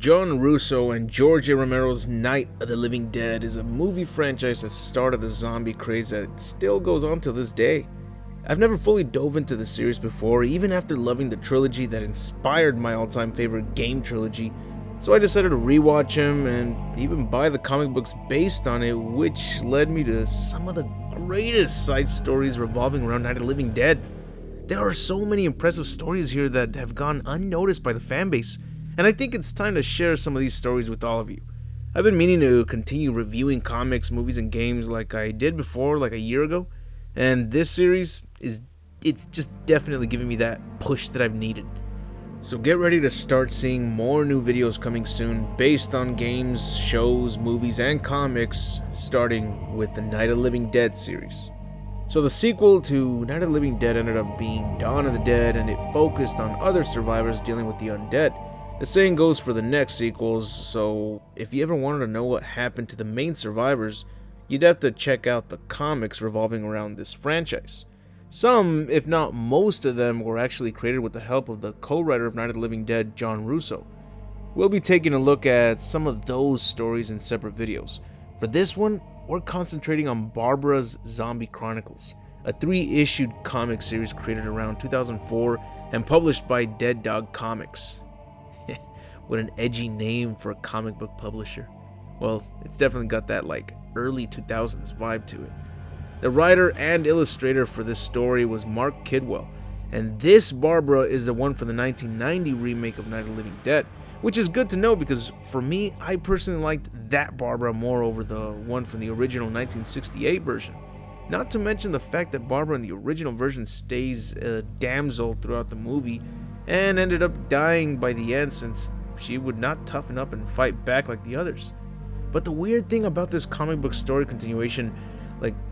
John Russo and George A. Romero's Night of the Living Dead is a movie franchise that started the zombie craze that still goes on to this day. I've never fully dove into the series before, even after loving the trilogy that inspired my all-time favorite game trilogy, so I decided to rewatch them and even buy the comic books based on it, which led me to some of the greatest side stories revolving around Night of the Living Dead. There are so many impressive stories here that have gone unnoticed by the fanbase, and I think it's time to share some of these stories with all of you. I've been meaning to continue reviewing comics, movies, and games like I did before, like a year ago, and this series it's just definitely giving me that push that I've needed. So get ready to start seeing more new videos coming soon based on games, shows, movies, and comics, starting with the Night of the Living Dead series. So the sequel to Night of the Living Dead ended up being Dawn of the Dead, and it focused on other survivors dealing with the undead. The saying goes for the next sequels, so if you ever wanted to know what happened to the main survivors, you'd have to check out the comics revolving around this franchise. Some, if not most of them, were actually created with the help of the co-writer of Night of the Living Dead, John Russo. We'll be taking a look at some of those stories in separate videos. For this one, we're concentrating on Barbara's Zombie Chronicles, a 3-issued comic series created around 2004 and published by Dead Dog Comics. What an edgy name for a comic book publisher. Well, it's definitely got that early 2000s vibe to it. The writer and illustrator for this story was Mark Kidwell, and this Barbara is the one for the 1990 remake of Night of the Living Dead, which is good to know because for me, I personally liked that Barbara more over the one from the original 1968 version. Not to mention the fact that Barbara in the original version stays a damsel throughout the movie and ended up dying by the end since she would not toughen up and fight back like the others. But the weird thing about this comic book story continuation,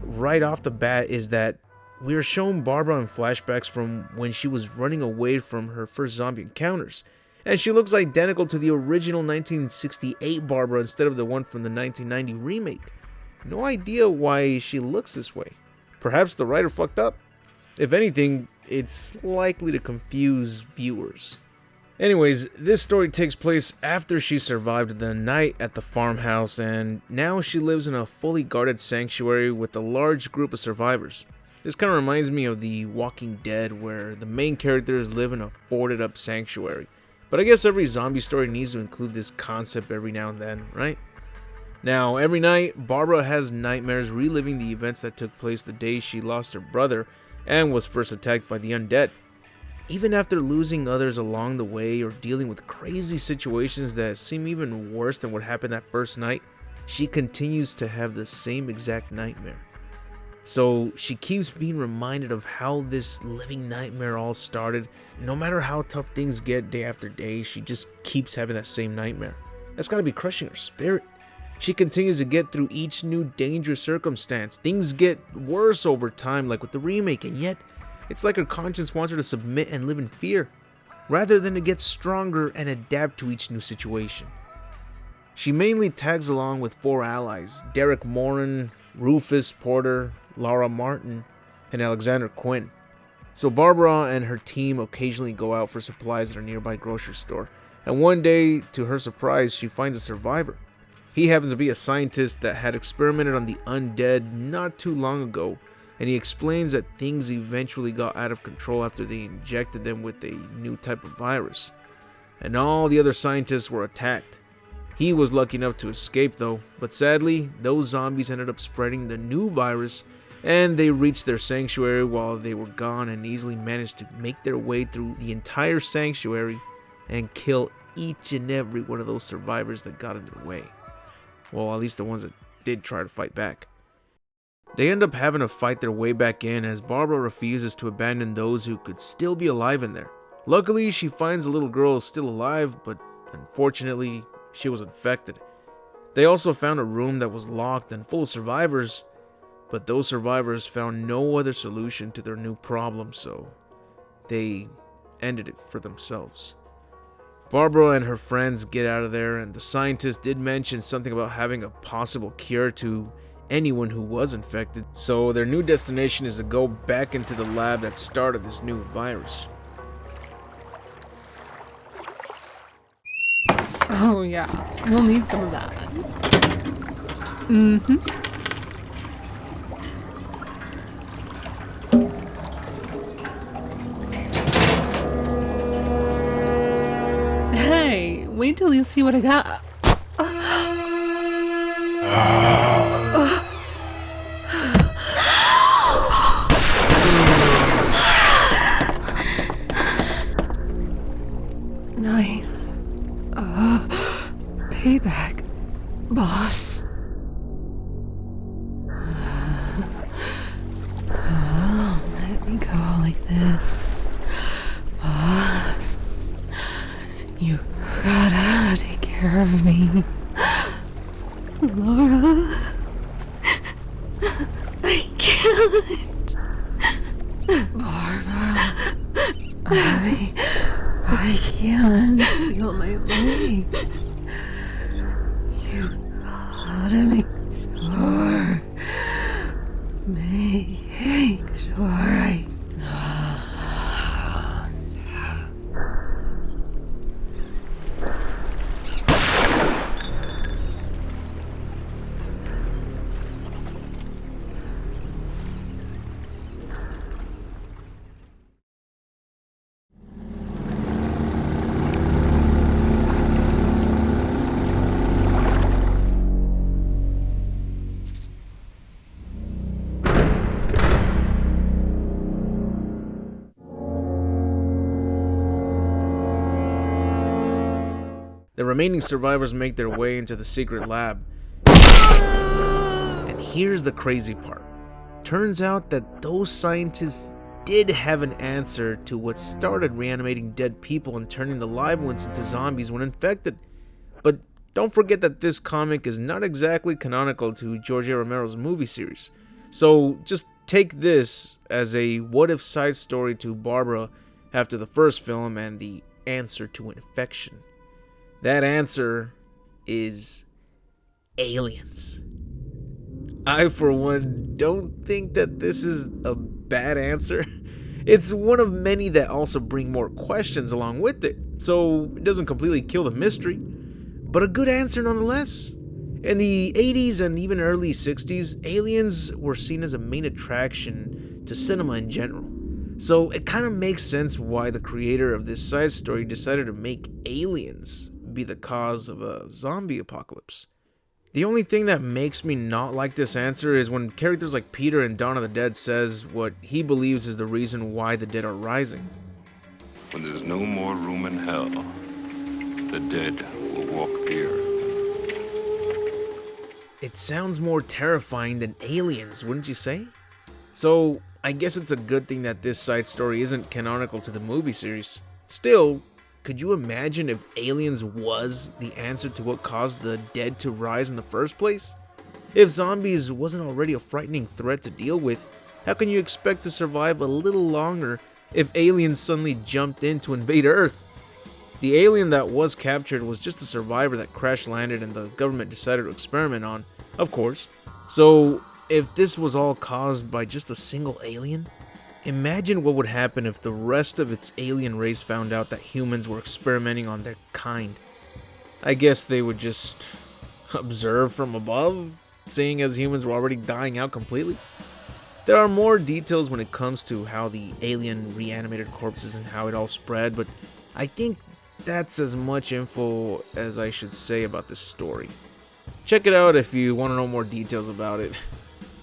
right off the bat, is that we are shown Barbara in flashbacks from when she was running away from her first zombie encounters, and she looks identical to the original 1968 Barbara instead of the one from the 1990 remake. No idea why she looks this way. Perhaps the writer fucked up? If anything, it's likely to confuse viewers. Anyways, this story takes place after she survived the night at the farmhouse, and now she lives in a fully guarded sanctuary with a large group of survivors. This kind of reminds me of The Walking Dead, where the main characters live in a boarded up sanctuary. But I guess every zombie story needs to include this concept every now and then, right? Now, every night, Barbara has nightmares reliving the events that took place the day she lost her brother and was first attacked by the undead. Even after losing others along the way or dealing with crazy situations that seem even worse than what happened that first night, she continues to have the same exact nightmare. So she keeps being reminded of how this living nightmare all started. No matter how tough things get day after day, she just keeps having that same nightmare. That's gotta be crushing her spirit. She continues to get through each new dangerous circumstance. Things get worse over time, like with the remake, and yet it's like her conscience wants her to submit and live in fear, rather than to get stronger and adapt to each new situation. She mainly tags along with 4 allies: Derek Morin, Rufus Porter, Laura Martin, and Alexander Quinn. So Barbara and her team occasionally go out for supplies at a nearby grocery store, and one day, to her surprise, she finds a survivor. He happens to be a scientist that had experimented on the undead not too long ago, and he explains that things eventually got out of control after they injected them with a new type of virus, and all the other scientists were attacked. He was lucky enough to escape though, but sadly, those zombies ended up spreading the new virus, and they reached their sanctuary while they were gone and easily managed to make their way through the entire sanctuary and kill each and every one of those survivors that got in their way. Well, at least the ones that did try to fight back. They end up having to fight their way back in as Barbara refuses to abandon those who could still be alive in there. Luckily, she finds the little girl still alive, but unfortunately, she was infected. They also found a room that was locked and full of survivors, but those survivors found no other solution to their new problem, so they ended it for themselves. Barbara and her friends get out of there, and the scientist did mention something about having a possible cure to anyone who was infected, so their new destination is to go back into the lab that started this new virus. Oh yeah, we'll need some of that. Mm-hmm. Hey, wait till you see what I got. Nice. Payback, boss. Let me go like this. Boss. You gotta take care of me. Laura. I can't. Barbara. I can't feel my legs. You gotta make sure. Make sure I. The remaining survivors make their way into the secret lab. And here's the crazy part. Turns out that those scientists did have an answer to what started reanimating dead people and turning the live ones into zombies when infected. But don't forget that this comic is not exactly canonical to George A. Romero's movie series. So just take this as a what-if side story to Barbara after the first film and the answer to infection. That answer is aliens. I, for one, don't think that this is a bad answer. It's one of many that also bring more questions along with it, so it doesn't completely kill the mystery, but a good answer nonetheless. In the 80s and even early 60s, aliens were seen as a main attraction to cinema in general. So it kind of makes sense why the creator of this side story decided to make aliens be the cause of a zombie apocalypse. The only thing that makes me not like this answer is when characters like Peter in Dawn of the Dead says what he believes is the reason why the dead are rising. When there's no more room in hell, the dead will walk the earth. It sounds more terrifying than aliens, wouldn't you say? So, I guess it's a good thing that this side story isn't canonical to the movie series. Still, could you imagine if aliens was the answer to what caused the dead to rise in the first place? If zombies wasn't already a frightening threat to deal with, how can you expect to survive a little longer if aliens suddenly jumped in to invade Earth? The alien that was captured was just a survivor that crash landed and the government decided to experiment on, of course. So, if this was all caused by just a single alien, imagine what would happen if the rest of its alien race found out that humans were experimenting on their kind. I guess they would just observe from above, seeing as humans were already dying out completely. There are more details when it comes to how the alien reanimated corpses and how it all spread, but I think that's as much info as I should say about this story. Check it out if you want to know more details about it.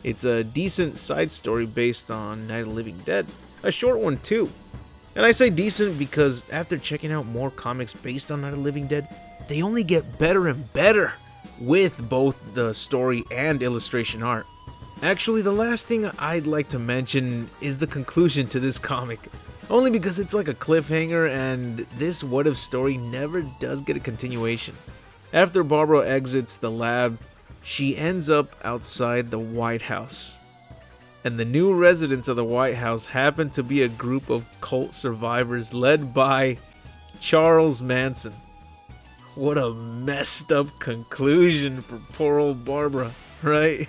It's a decent side story based on Night of the Living Dead. A short one too. And I say decent because after checking out more comics based on Night of the Living Dead, they only get better and better with both the story and illustration art. Actually, the last thing I'd like to mention is the conclusion to this comic. Only because it's like a cliffhanger and this what if story never does get a continuation. After Barbara exits the lab, she ends up outside the White House. And the new residents of the White House happen to be a group of cult survivors led by Charles Manson. What a messed up conclusion for poor old Barbara, right?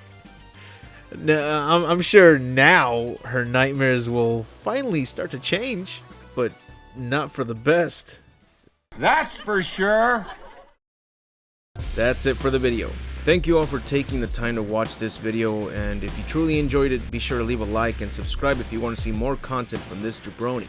Now, I'm sure now her nightmares will finally start to change, but not for the best. That's for sure. that's it for the video. Thank you all for taking the time to watch this video, and if you truly enjoyed it, be sure to leave a like and subscribe if you want to see more content from this jabroni.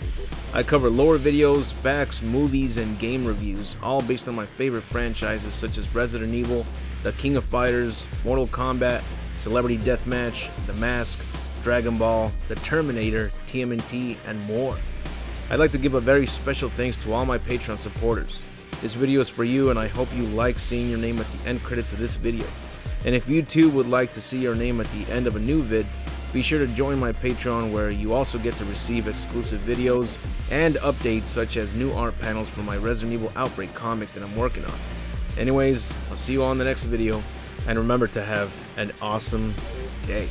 I cover lore videos, facts, movies, and game reviews, all based on my favorite franchises such as Resident Evil, The King of Fighters, Mortal Kombat, Celebrity Deathmatch, The Mask, Dragon Ball, The Terminator, TMNT, and more. I'd like to give a very special thanks to all my Patreon supporters. This video is for you, and I hope you like seeing your name at the end credits of this video. And if you too would like to see your name at the end of a new vid, be sure to join my Patreon, where you also get to receive exclusive videos and updates such as new art panels for my Resident Evil Outbreak comic that I'm working on. Anyways, I'll see you all in the next video, and remember to have an awesome day.